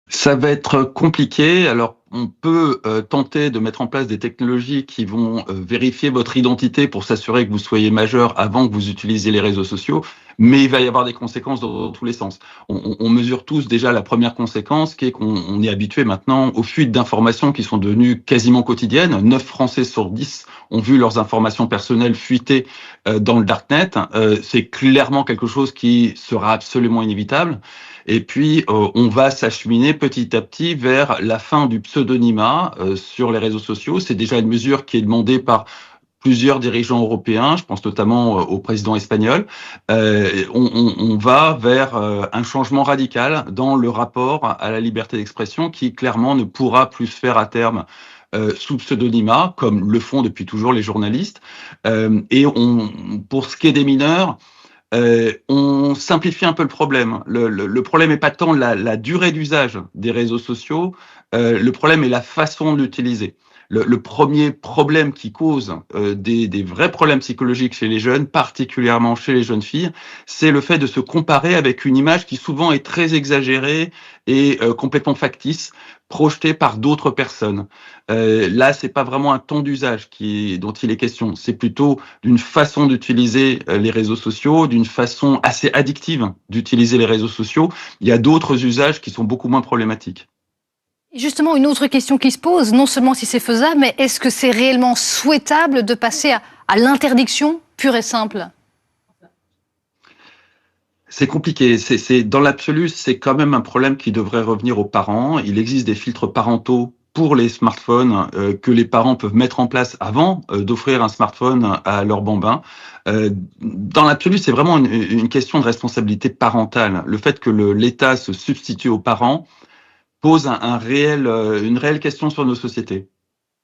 Ça va être compliqué. Alors, on peut tenter de mettre en place des technologies qui vont vérifier votre identité pour s'assurer que vous soyez majeur avant que vous utilisiez les réseaux sociaux, mais il va y avoir des conséquences dans tous les sens. On mesure tous déjà la première conséquence, qui est qu'on est habitué maintenant aux fuites d'informations qui sont devenues quasiment quotidiennes. 9 Français sur 10 ont vu leurs informations personnelles fuiter dans le darknet. C'est clairement quelque chose qui sera absolument inévitable. Et puis, on va s'acheminer petit à petit vers la fin du pseudonymat sur les réseaux sociaux. C'est déjà une mesure qui est demandée par plusieurs dirigeants européens, je pense notamment au président espagnol. On va vers un changement radical dans le rapport à la liberté d'expression qui, clairement, ne pourra plus se faire à terme sous pseudonymat, comme le font depuis toujours les journalistes. Pour ce qui est des mineurs, on simplifie un peu le problème. Le problème n'est pas tant la durée d'usage des réseaux sociaux, le problème est la façon de l'utiliser. Le premier problème qui cause des vrais problèmes psychologiques chez les jeunes, particulièrement chez les jeunes filles, c'est le fait de se comparer avec une image qui souvent est très exagérée et complètement factice, projetée par d'autres personnes. Là, c'est pas vraiment un temps d'usage dont il est question, c'est plutôt d'une façon d'utiliser les réseaux sociaux, d'une façon assez addictive d'utiliser les réseaux sociaux. Il y a d'autres usages qui sont beaucoup moins problématiques. Justement, une autre question qui se pose, non seulement si c'est faisable, mais est-ce que c'est réellement souhaitable de passer à l'interdiction pure et simple? C'est compliqué. Dans l'absolu, c'est quand même un problème qui devrait revenir aux parents. Il existe des filtres parentaux pour les smartphones que les parents peuvent mettre en place avant d'offrir un smartphone à leur bambin. Dans l'absolu, c'est vraiment une question de responsabilité parentale. Le fait que l'État se substitue aux parents pose une réelle question sur nos sociétés.